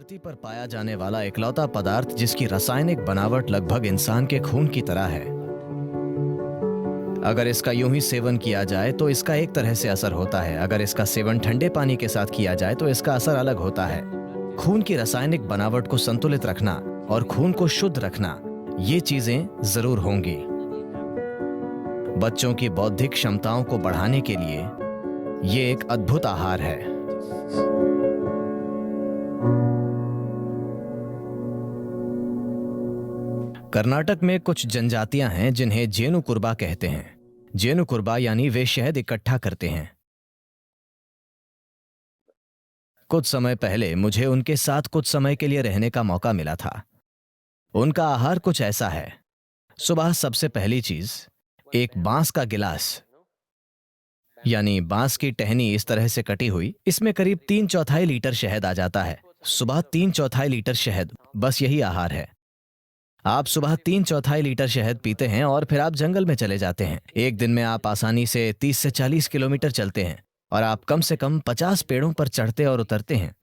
धरती पर पाया जाने वाला इकलौता पदार्थ जिसकी रासायनिक बनावट लगभग इंसान के खून की तरह है। अगर इसका यूं ही सेवन किया जाए तो इसका एक तरह से असर होता है। अगर इसका सेवन ठंडे पानी के साथ किया जाए तो इसका असर अलग होता है। खून की रासायनिक बनावट को संतुलित रखना और खून को शुद्ध रखना, ये चीजें जरूर होंगी। बच्चों की बौद्धिक क्षमताओं को बढ़ाने के लिए ये एक अद्भुत आहार है। कर्नाटक में कुछ जनजातियां हैं जिन्हें जेनुकुर्बा कहते हैं। जेनुकुर्बा यानी वे शहद इकट्ठा करते हैं। कुछ समय पहले मुझे उनके साथ कुछ समय के लिए रहने का मौका मिला था। उनका आहार कुछ ऐसा है। सुबह सबसे पहली चीज, एक बांस का गिलास, यानी बांस की टहनी इस तरह से कटी हुई, इसमें करीब 3/4 लीटर शहद आ जाता है। सुबह 3/4 लीटर शहद, बस यही आहार है। आप सुबह 3/4 लीटर शहद पीते हैं और फिर आप जंगल में चले जाते हैं। एक दिन में आप आसानी से 30 से 40 किलोमीटर चलते हैं और आप कम से कम 50 पेड़ों पर चढ़ते और उतरते हैं,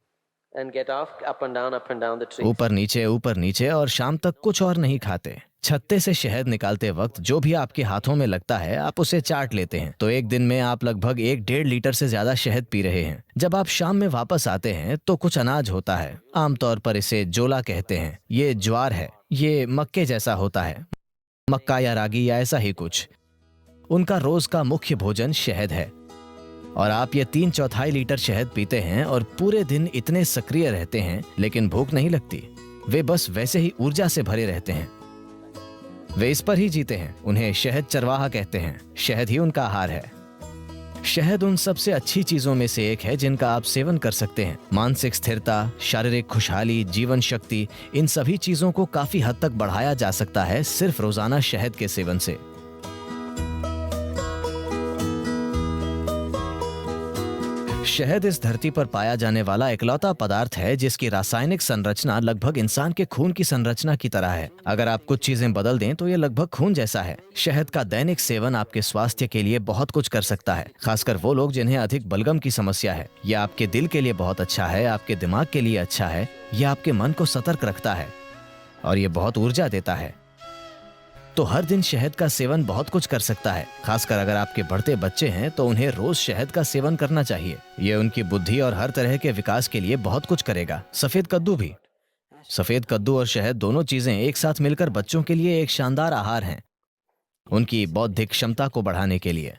ऊपर नीचे, और शाम तक कुछ और नहीं खाते। छत्ते से शहद निकालते वक्त जो भी आपके हाथों में लगता है आप उसे चाट लेते हैं। तो एक दिन में आप लगभग 1-1.5 लीटर से ज्यादा शहद पी रहे हैं। जब आप शाम में वापस आते हैं तो कुछ अनाज होता है, आमतौर पर इसे जोला कहते हैं। ये ज्वार है, ये मक्के जैसा होता है, मक्का या रागी या ऐसा ही कुछ। उनका रोज का मुख्य भोजन शहद है और आप ये 3/4 लीटर शहद पीते हैं और पूरे दिन इतने सक्रिय रहते हैं, लेकिन भूख नहीं लगती। वे बस वैसे ही ऊर्जा से भरे रहते हैं। वे इस पर ही जीते हैं। उन्हें शहद चरवाहा कहते हैं। शहद ही उनका आहार है। शहद उन सबसे अच्छी चीजों में से एक है जिनका आप सेवन कर सकते हैं। मानसिक स्थिरता, शारीरिक खुशहाली, जीवन शक्ति, इन सभी चीजों को काफी हद तक बढ़ाया जा सकता है सिर्फ रोजाना शहद के सेवन से। शहद इस धरती पर पाया जाने वाला इकलौता पदार्थ है जिसकी रासायनिक संरचना लगभग इंसान के खून की संरचना की तरह है। अगर आप कुछ चीजें बदल दें तो ये लगभग खून जैसा है। शहद का दैनिक सेवन आपके स्वास्थ्य के लिए बहुत कुछ कर सकता है, खासकर वो लोग जिन्हें अधिक बलगम की समस्या है। ये आपके दिल के लिए बहुत अच्छा है, आपके दिमाग के लिए अच्छा है, ये आपके मन को सतर्क रखता है और ये बहुत ऊर्जा देता है। तो हर दिन शहद का सेवन बहुत कुछ कर सकता है। खासकर अगर आपके बढ़ते बच्चे हैं तो उन्हें रोज शहद का सेवन करना चाहिए। ये उनकी बुद्धि और हर तरह के विकास के लिए बहुत कुछ करेगा। सफेद कद्दू भी। सफेद कद्दू और शहद दोनों चीजें एक साथ मिलकर बच्चों के लिए एक शानदार आहार हैं, उनकी बौद्धिक क्षमता को बढ़ाने के लिए।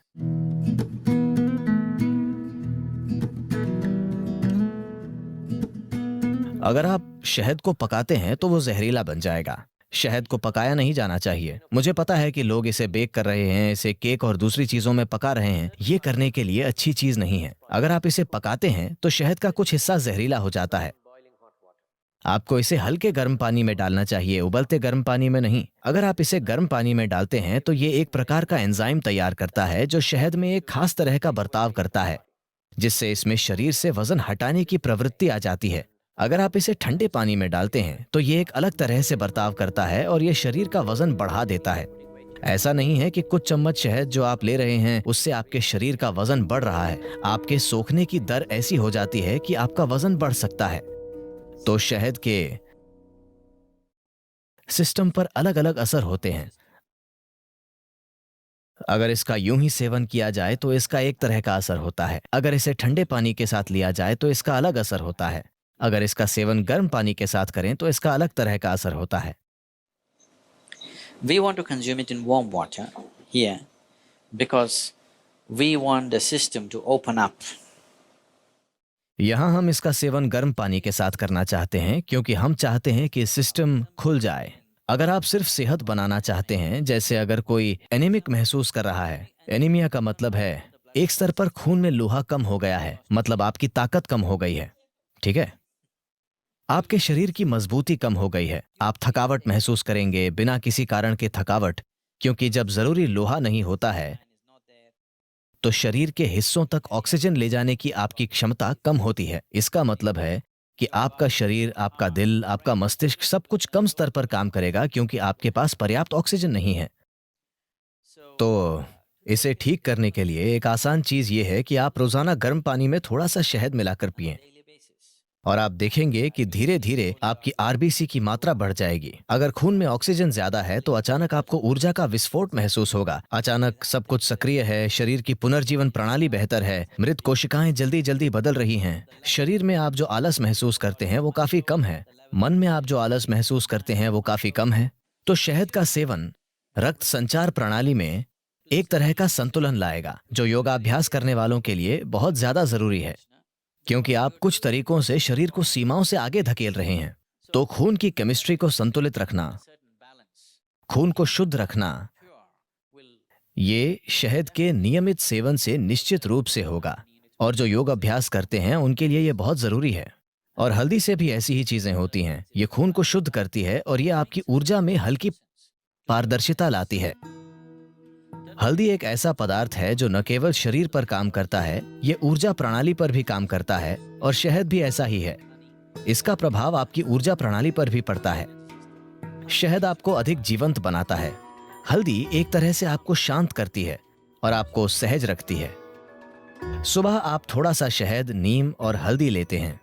अगर आप शहद को पकाते हैं तो वो जहरीला बन जाएगा। शहद को पकाया नहीं जाना चाहिए। मुझे पता है कि लोग इसे बेक कर रहे हैं, इसे केक और दूसरी चीजों में पका रहे हैं। ये करने के लिए अच्छी चीज नहीं है। अगर आप इसे पकाते हैं तो शहद का कुछ हिस्सा जहरीला हो जाता है। आपको इसे हल्के गर्म पानी में डालना चाहिए, उबलते गर्म पानी में नहीं। अगर आप इसे गर्म पानी में डालते हैं तो ये एक प्रकार का एंजाइम तैयार करता है जो शहद में एक खास तरह का बर्ताव करता है, जिससे इसमें शरीर से वजन हटाने की प्रवृत्ति आ जाती है। अगर आप इसे ठंडे पानी में डालते हैं तो ये एक अलग तरह से बर्ताव करता है और ये शरीर का वजन बढ़ा देता है। ऐसा नहीं है कि कुछ चम्मच शहद जो आप ले रहे हैं उससे आपके शरीर का वजन बढ़ रहा है। आपके सोखने की दर ऐसी हो जाती है कि आपका वजन बढ़ सकता है। तो शहद के सिस्टम पर अलग अलग असर होते हैं। अगर इसका यूं ही सेवन किया जाए तो इसका एक तरह का असर होता है। अगर इसे ठंडे पानी के साथ लिया जाए तो इसका अलग असर होता है। अगर इसका सेवन गर्म पानी के साथ करें तो इसका अलग तरह का असर होता है। We want to consume it in warm water here because we want the system to open up. यहां हम इसका सेवन गर्म पानी के साथ करना चाहते हैं क्योंकि हम चाहते हैं कि सिस्टम खुल जाए। अगर आप सिर्फ सेहत बनाना चाहते हैं, जैसे अगर कोई एनीमिक महसूस कर रहा है, एनीमिया का मतलब है एक स्तर पर खून में लोहा कम हो गया है, मतलब आपकी ताकत कम हो गई है, ठीक है, आपके शरीर की मजबूती कम हो गई है। आप थकावट महसूस करेंगे, बिना किसी कारण के थकावट, क्योंकि जब जरूरी लोहा नहीं होता है तो शरीर के हिस्सों तक ऑक्सीजन ले जाने की आपकी क्षमता कम होती है। इसका मतलब है कि आपका शरीर, आपका दिल, आपका मस्तिष्क सब कुछ कम स्तर पर काम करेगा क्योंकि आपके पास पर्याप्त ऑक्सीजन नहीं है। तो इसे ठीक करने के लिए एक आसान चीज ये है कि आप रोजाना गर्म पानी में थोड़ा सा शहद मिलाकर पिएं। और आप देखेंगे कि धीरे धीरे आपकी आरबीसी की मात्रा बढ़ जाएगी। अगर खून में ऑक्सीजन ज्यादा है तो अचानक आपको ऊर्जा का विस्फोट महसूस होगा। अचानक सब कुछ सक्रिय है, शरीर की पुनर्जीवन प्रणाली बेहतर है, मृत कोशिकाएं जल्दी जल्दी बदल रही हैं। शरीर में आप जो आलस महसूस करते हैं वो काफी कम है, मन में आप जो आलस महसूस करते हैं वो काफी कम है। तो शहद का सेवन रक्त संचार प्रणाली में एक तरह का संतुलन लाएगा, जो योगाभ्यास करने वालों के लिए बहुत ज्यादा जरूरी है, क्योंकि आप कुछ तरीकों से शरीर को सीमाओं से आगे धकेल रहे हैं। तो खून की केमिस्ट्री को संतुलित रखना, खून को शुद्ध रखना, ये शहद के नियमित सेवन से निश्चित रूप से होगा, और जो योग अभ्यास करते हैं उनके लिए ये बहुत जरूरी है। और हल्दी से भी ऐसी ही चीजें होती हैं। ये खून को शुद्ध करती है और ये आपकी ऊर्जा में हल्की पारदर्शिता लाती है। हल्दी एक ऐसा पदार्थ है जो न केवल शरीर पर काम करता है, ये ऊर्जा प्रणाली पर भी काम करता है, और शहद भी ऐसा ही है। इसका प्रभाव आपकी ऊर्जा प्रणाली पर भी पड़ता है। शहद आपको अधिक जीवंत बनाता है। हल्दी एक तरह से आपको शांत करती है और आपको सहज रखती है। सुबह आप थोड़ा सा शहद, नीम और हल्दी लेते हैं,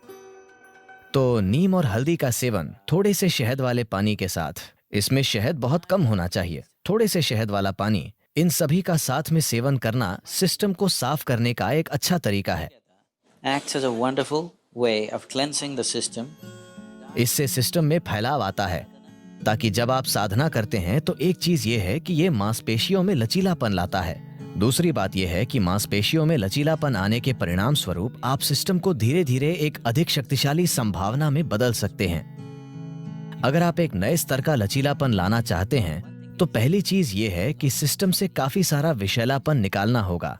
तो नीम और हल्दी का सेवन थोड़े से शहद वाले पानी के साथ, इसमें शहद बहुत कम होना चाहिए, थोड़े से शहद वाला पानी, इन सभी का साथ में सेवन करना सिस्टम को साफ करने का एक अच्छा तरीका है। Acts as a wonderful way of cleansing the system. इससे सिस्टम में फैलाव आता है, ताकि जब आप साधना करते हैं तो एक चीज ये है कि ये मांसपेशियों में लचीलापन लाता है। दूसरी बात यह है कि मांसपेशियों में लचीलापन आने के परिणाम स्वरूप आप सिस्टम को धीरे धीरे एक अधिक शक्तिशाली संभावना में बदल सकते हैं। अगर आप एक नए स्तर का लचीलापन लाना चाहते हैं तो पहली चीज ये है कि सिस्टम से काफी सारा विषैलापन निकालना होगा।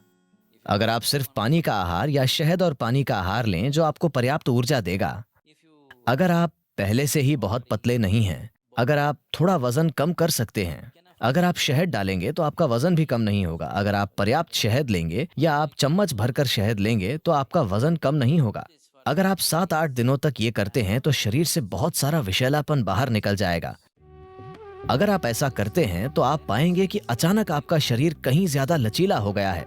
अगर आप सिर्फ पानी का आहार या शहद और पानी का आहार लें जो आपको पर्याप्त ऊर्जा देगा, अगर आप पहले से ही बहुत पतले नहीं हैं, अगर आप थोड़ा वजन कम कर सकते हैं, अगर आप शहद डालेंगे तो आपका वजन भी कम नहीं होगा। अगर आप पर्याप्त शहद लेंगे या आप चम्मच भरकर शहद लेंगे तो आपका वजन कम नहीं होगा। अगर आप 7-8 दिनों तक ये करते हैं तो शरीर से बहुत सारा विषैलापन बाहर निकल जाएगा। अगर आप ऐसा करते हैं तो आप पाएंगे कि अचानक आपका शरीर कहीं ज्यादा लचीला हो गया है।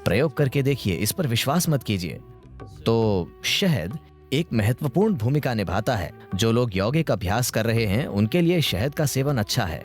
प्रयोग करके देखिए, इस पर विश्वास मत कीजिए। तो शहद एक महत्वपूर्ण भूमिका निभाता है। जो लोग यौगिक अभ्यास कर रहे हैं उनके लिए शहद का सेवन अच्छा है।